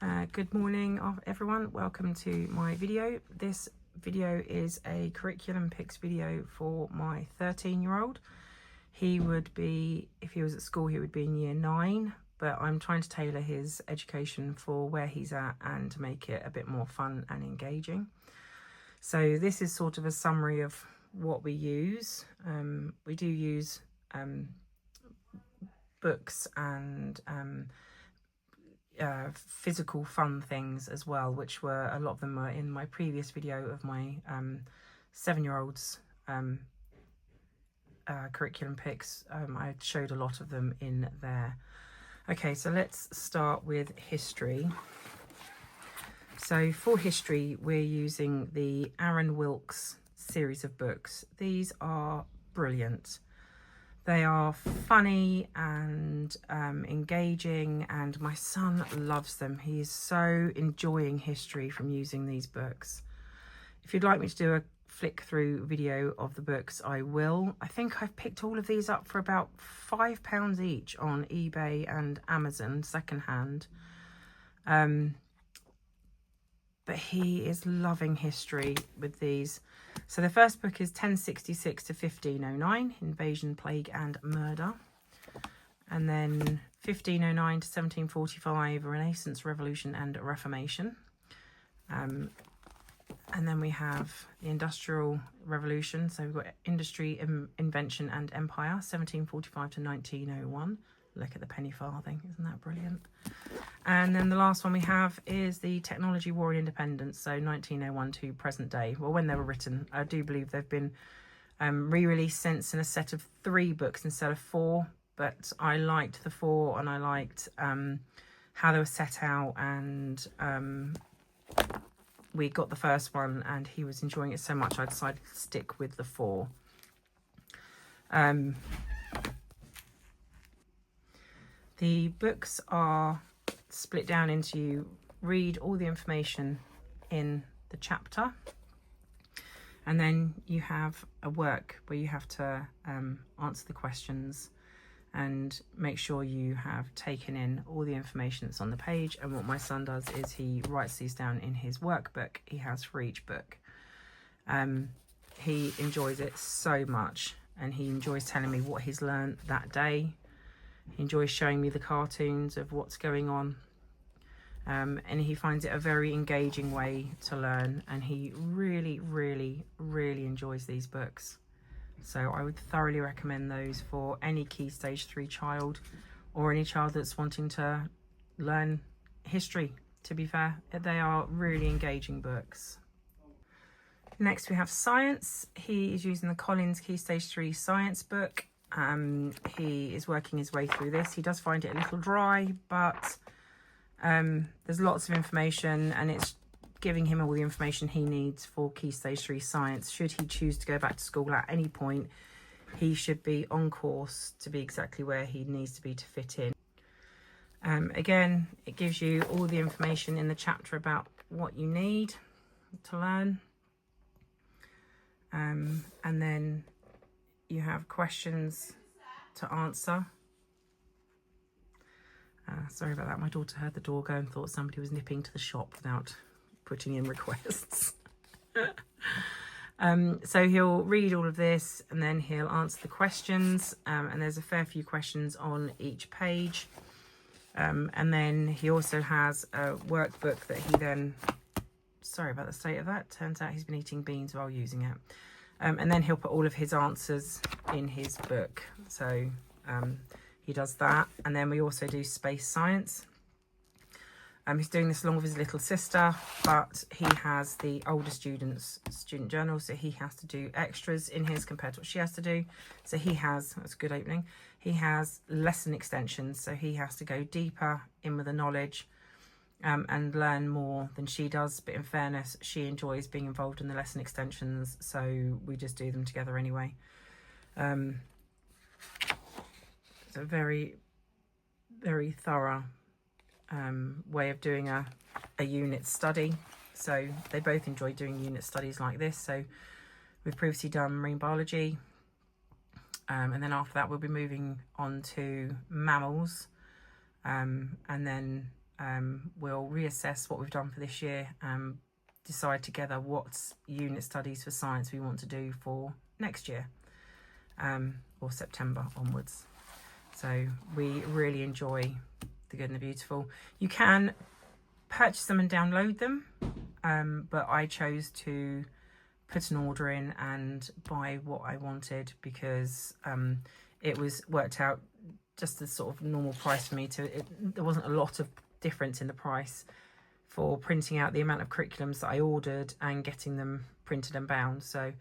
Good morning everyone, welcome to my video. This video is a curriculum picks video for my 13-year-old. He would be, if he was at school, he would be in year 9, but I'm trying to tailor his education for where he's at and to make it a bit more fun and engaging. So this is sort of a summary of what we use. We do use books and physical fun things as well, which were a lot of them were in my previous video of my 7-year-old's curriculum picks. I showed a lot of them in there. Okay, so let's start with history. So for history, we're using the Aaron Wilkes series of books. These are brilliant. They are funny and engaging, and my son loves them. He is so enjoying history from using these books. If you'd like me to do a flick through video of the books, I will. I think I've picked all of these up for about £5 each on eBay and Amazon secondhand. But he is loving history with these. So the first book is 1066 to 1509, Invasion, Plague and Murder. And then 1509 to 1745, Renaissance, Revolution and Reformation. And then we have the Industrial Revolution. So we've got Industry, Invention and Empire, 1745 to 1901. Look at the penny farthing, isn't that brilliant? And then the last one we have is the Technology, War and Independence, so 1901 to present day. Well, when they were written, I do believe they've been re-released since in a set of 3 books instead of 4, but I liked the 4 and I liked how they were set out, and we got the first one and he was enjoying it so much I decided to stick with the 4. The books are split down into, you read all the information in the chapter, and then you have a work where you have to answer the questions and make sure you have taken in all the information that's on the page. And what my son does is he writes these down in his workbook he has for each book. He enjoys it so much, and he enjoys telling me what he's learned that day. He enjoys showing me the cartoons of what's going on. And he finds it a very engaging way to learn, and he really enjoys these books. So I would thoroughly recommend those for any Key Stage 3 child, or any child that's wanting to learn history. To be fair, they are really engaging books. Next we have science. He is using the Collins Key Stage 3 science book. He is working his way through this. He does find it a little dry, but there's lots of information, and it's giving him all the information he needs for Key Stage 3 science. Should he choose to go back to school at any point, he should be on course to be exactly where he needs to be to fit in. Again, it gives you all the information in the chapter about what you need to learn. And then you have questions to answer. Sorry about that, my daughter heard the door go and thought somebody was nipping to the shop without putting in requests. So he'll read all of this and then he'll answer the questions, and there's a fair few questions on each page. And then he also has a workbook that he then, sorry about the state of that, turns out he's been eating beans while using it. And then he'll put all of his answers in his book. So he does that. And then we also do space science. He's doing this along with his little sister, but he has the older student's student journal, so he has to do extras in his compared to what she has to do. So he has, that's a good opening, he has lesson extensions, so he has to go deeper in with the knowledge and learn more than she does. But in fairness, she enjoys being involved in the lesson extensions, so we just do them together anyway. It's a very thorough way of doing a unit study. So they both enjoy doing unit studies like this. So we've previously done marine biology, and then after that we'll be moving on to mammals, and then we'll reassess what we've done for this year and decide together what unit studies for science we want to do for next year, or September onwards. So we really enjoy The Good and the Beautiful. You can purchase them and download them, but I chose to put an order in and buy what I wanted because it was worked out just the sort of normal price for me. There wasn't a lot of difference in the price for printing out the amount of curriculums that I ordered and getting them printed and bound. So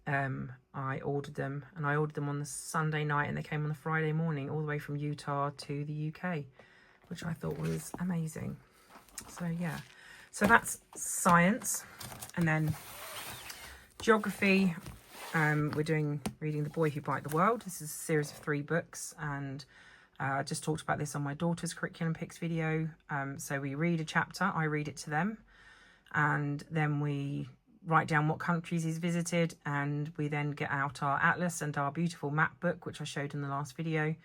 I ordered them, and I ordered them on the Sunday night and they came on the Friday morning all the way from Utah to the UK, which I thought was amazing. So yeah, so that's science. And then geography, we're reading The Boy Who Biked the World. This is a series of 3 books, and I just talked about this on my daughter's curriculum picks video. So we read a chapter, I read it to them, and then we write down what countries he's visited, and we then get out our atlas and our beautiful map book, which I showed in the last video,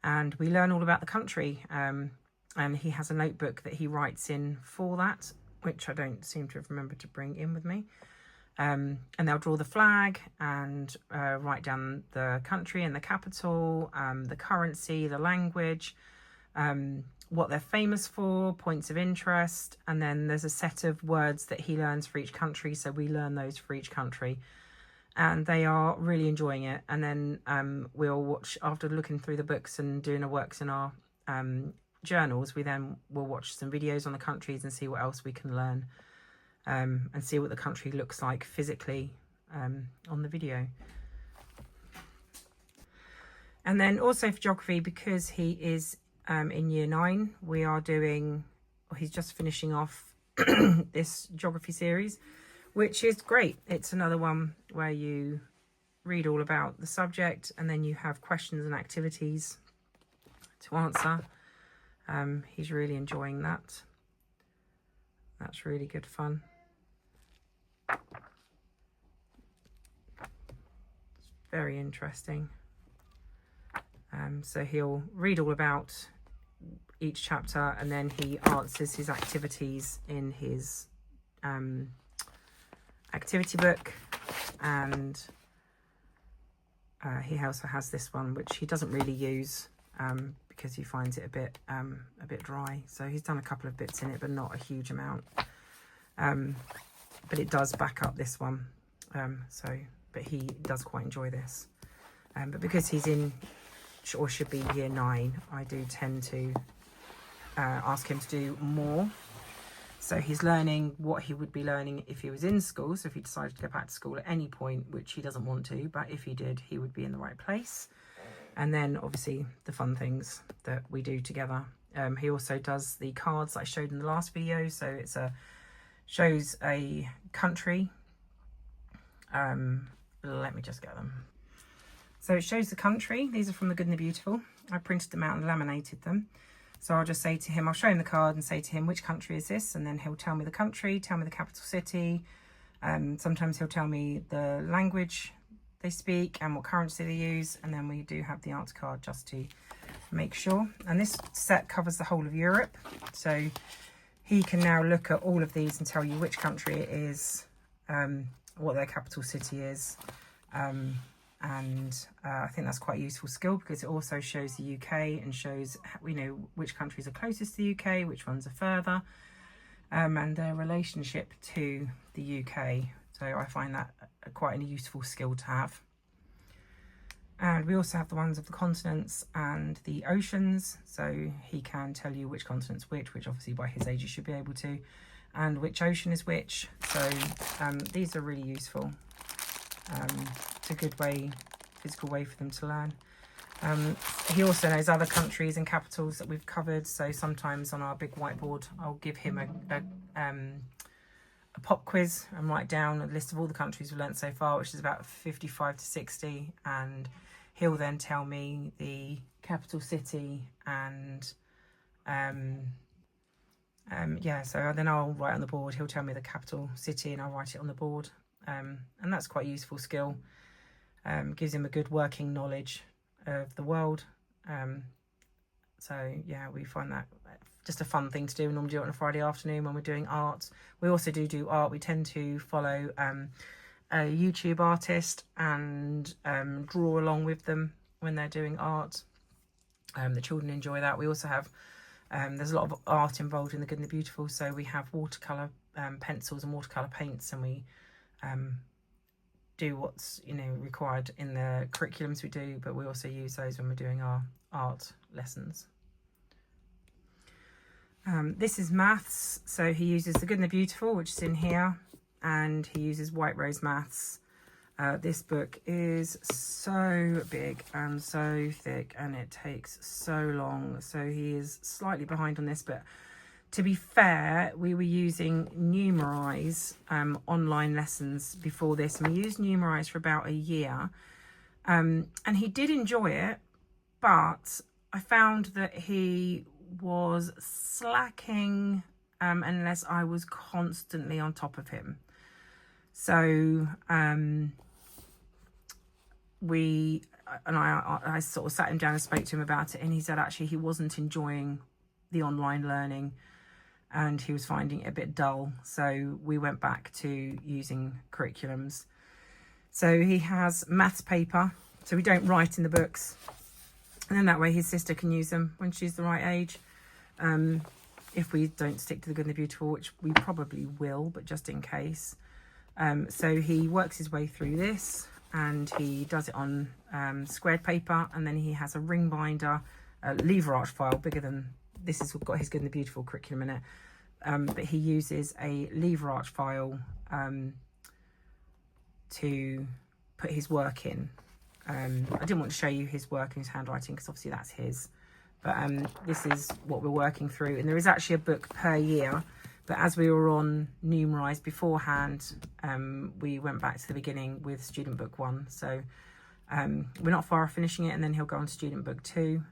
and we learn all about the country. And he has a notebook that he writes in for that, which I don't seem to have remembered to bring in with me. And they'll draw the flag and write down the country and the capital, the currency, the language, what they're famous for, points of interest, and then there's a set of words that he learns for each country, so we learn those for each country, and they are really enjoying it. And then we'll watch, after looking through the books and doing our works in our journals, we then will watch some videos on the countries and see what else we can learn, and see what the country looks like physically on the video. And then also for geography, because he is in year 9, we are doing, he's just finishing off this geography series, which is great. It's another one where you read all about the subject and then you have questions and activities to answer. He's really enjoying that. That's really good fun. It's very interesting. So he'll read all about each chapter, and then he answers his activities in his activity book. And he also has this one, which he doesn't really use because he finds it a bit dry. So he's done a couple of bits in it, but not a huge amount. But it does back up this one. But he does quite enjoy this. But because he's in, or should be, year 9, I do tend to ask him to do more. So he's learning what he would be learning if he was in school. So if he decided to go back to school at any point, which he doesn't want to, but if he did, he would be in the right place. And then obviously the fun things that we do together. He also does the cards that I showed in the last video. So it's shows a country. Let me just get them. So it shows the country. These are from The Good and the Beautiful. I printed them out and laminated them. So I'll just say to him, I'll show him the card and say to him, which country is this? And then he'll tell me the country, tell me the capital city. Sometimes he'll tell me the language they speak and what currency they use. And then we do have the answer card just to make sure. And this set covers the whole of Europe. So he can now look at all of these and tell you which country it is, what their capital city is. I think that's quite a useful skill because it also shows the UK and shows, you know, which countries are closest to the UK, which ones are further, and their relationship to the UK. So I find that quite a useful skill to have. And we also have the ones of the continents and the oceans. So he can tell you which continent's which obviously by his age you should be able to, and which ocean is which. So these are really useful. It's a good way, physical way for them to learn. He also knows other countries and capitals that we've covered. So sometimes on our big whiteboard, I'll give him a pop quiz and write down a list of all the countries we've learnt so far, which is about 55 to 60. And he'll then tell me the capital city and yeah, so then I'll write on the board. He'll tell me the capital city and I'll write it on the board. And that's quite a useful skill. Gives him a good working knowledge of the world. So yeah, we find that just a fun thing to do. We normally do it on a Friday afternoon when we're doing art. We also do art. We tend to follow a YouTube artist and draw along with them when they're doing art. The children enjoy that. We also have, there's a lot of art involved in The Good and the Beautiful, so we have watercolour pencils and watercolour paints, and we do what's, you know, required in the curriculums we do, but we also use those when we're doing our art lessons. This is maths, so he uses The Good and the Beautiful, which is in here, and he uses White Rose Maths. This book is so big and so thick, and it takes so long, so he is slightly behind on this, but to be fair, we were using Numerise online lessons before this, and we used Numerise for about a year, and he did enjoy it, but I found that he was slacking unless I was constantly on top of him. So I sort of sat him down and spoke to him about it, and he said actually he wasn't enjoying the online learning and he was finding it a bit dull. So we went back to using curriculums. So he has maths paper, so we don't write in the books, and then that way his sister can use them when she's the right age. If we don't stick to The Good and the Beautiful, which we probably will, but just in case. So he works his way through this, and he does it on squared paper, and then he has a ring binder, a lever arch file bigger than this has got his Good and the Beautiful curriculum in it, but he uses a lever arch file to put his work in. I didn't want to show you his work and his handwriting because obviously that's his, but this is what we're working through, and there is actually a book per year. But as we were on Numerise beforehand, we went back to the beginning with Student Book 1. So we're not far off finishing it, and then he'll go on to Student Book 2.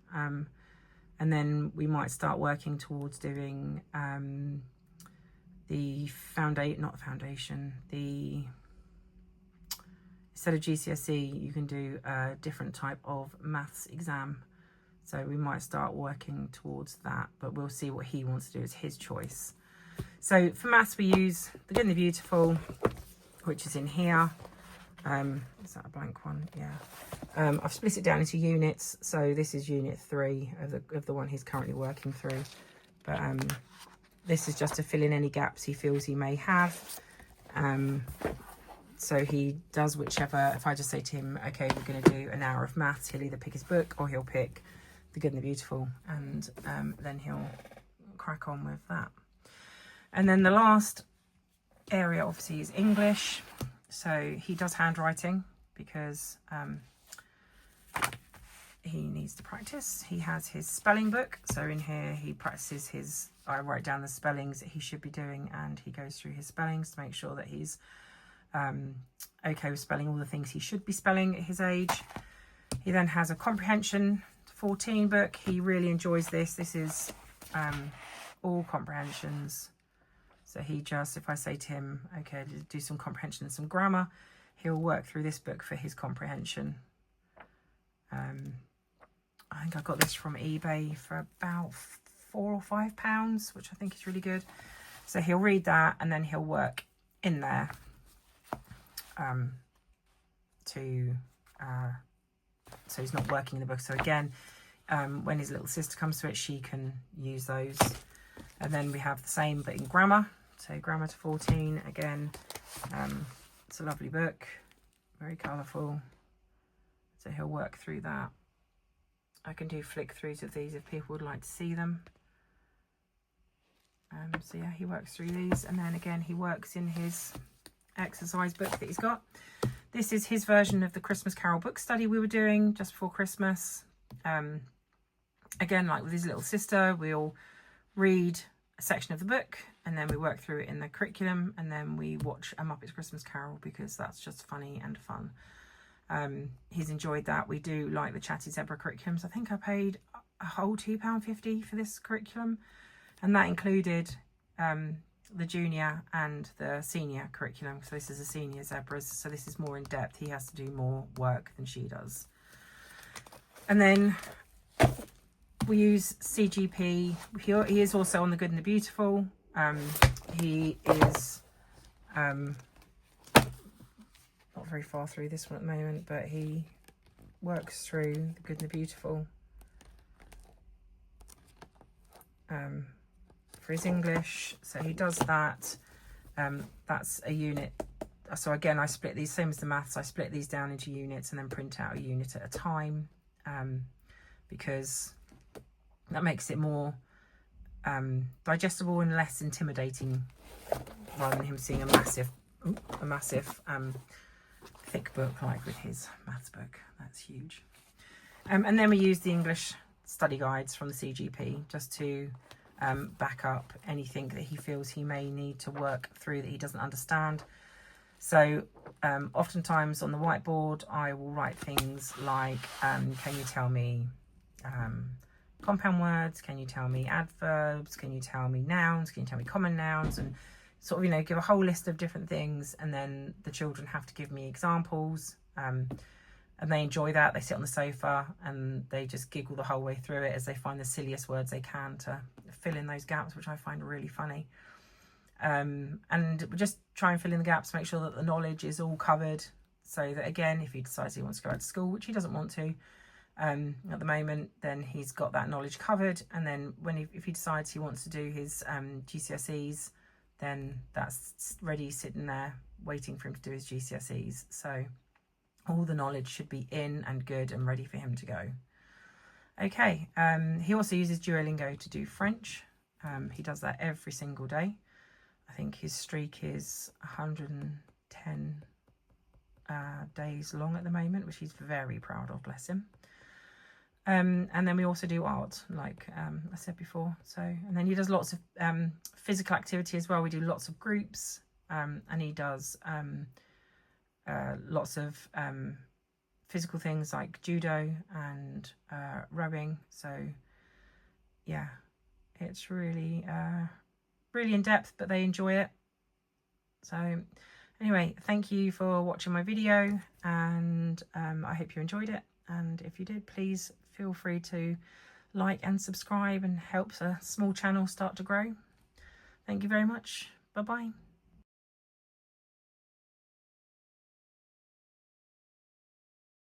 And then we might start working towards doing the instead of GCSE, you can do a different type of maths exam. So we might start working towards that, but we'll see what he wants to do. It's his choice. So for maths, we use The Good and the Beautiful, which is in here. Is that a blank one? Yeah. I've split it down into units. So this is unit 3 of the one he's currently working through. But this is just to fill in any gaps he feels he may have. So he does whichever. If I just say to him, okay, we're going to do an hour of maths, he'll either pick his book or he'll pick The Good and the Beautiful, and then he'll crack on with that. And then the last area obviously is English. So he does handwriting because he needs to practice. He has his spelling book. So in here he practices I write down the spellings that he should be doing, and he goes through his spellings to make sure that he's okay with spelling all the things he should be spelling at his age. He then has a comprehension 14 book. He really enjoys this. This is all comprehensions. So he just, if I say to him, okay, do some comprehension and some grammar, he'll work through this book for his comprehension. I think I got this from eBay for about £4 or £5, which I think is really good. So he'll read that, and then he'll work in there so he's not working in the book. So again, when his little sister comes to it, she can use those. And then we have the same but in grammar. So grammar to 14 again. It's a lovely book, very colourful. So he'll work through that. I can do flick throughs of these if people would like to see them. So yeah, he works through these, and then again he works in his exercise book that he's got. This is his version of the Christmas Carol book study we were doing just before Christmas. Again, like with his little sister, we'll read a section of the book and then we work through it in the curriculum, and then we watch A Muppets Christmas Carol because that's just funny and fun. He's enjoyed that. We do like the Chatty Zebra curriculums. I think I paid a whole £2.50 for this curriculum, and that included the junior and the senior curriculum. So this is a senior Zebras, so this is more in depth. He has to do more work than she does. And then we use CGP. He is also on The Good and the Beautiful. He is not very far through this one at the moment, but he works through The Good and the Beautiful for his English. So he does that. That's a unit. So again, I split these, same as the maths, I split these down into units and then print out a unit at a time, because that makes it more digestible and less intimidating, rather than him seeing a massive thick book like with his maths book. That's huge. And then we use the English study guides from the CGP just to back up anything that he feels he may need to work through that he doesn't understand. So oftentimes on the whiteboard I will write things like, can you tell me compound words, can you tell me adverbs, can you tell me nouns, can you tell me common nouns, and sort of, you know, give a whole list of different things, and then the children have to give me examples, and they enjoy that. They sit on the sofa and they just giggle the whole way through it as they find the silliest words they can to fill in those gaps, which I find really funny. And we just try and fill in the gaps, make sure that the knowledge is all covered, so that again, if he decides he wants to go out to school, which he doesn't want to at the moment, then he's got that knowledge covered. And then if he decides he wants to do his GCSEs, then that's ready, sitting there waiting for him to do his GCSEs. So all the knowledge should be in and good and ready for him to go. Okay, he also uses Duolingo to do French. He does that every single day. I think his streak is 110 days long at the moment, which he's very proud of, bless him. And then we also do art, like I said before. So, and then he does lots of physical activity as well. We do lots of groups, and he does lots of physical things like judo and rowing. So yeah, it's really really in depth, but they enjoy it. So anyway, thank you for watching my video, and I hope you enjoyed it. And if you did, please feel free to like and subscribe, and helps a small channel start to grow. Thank you very much. Bye bye.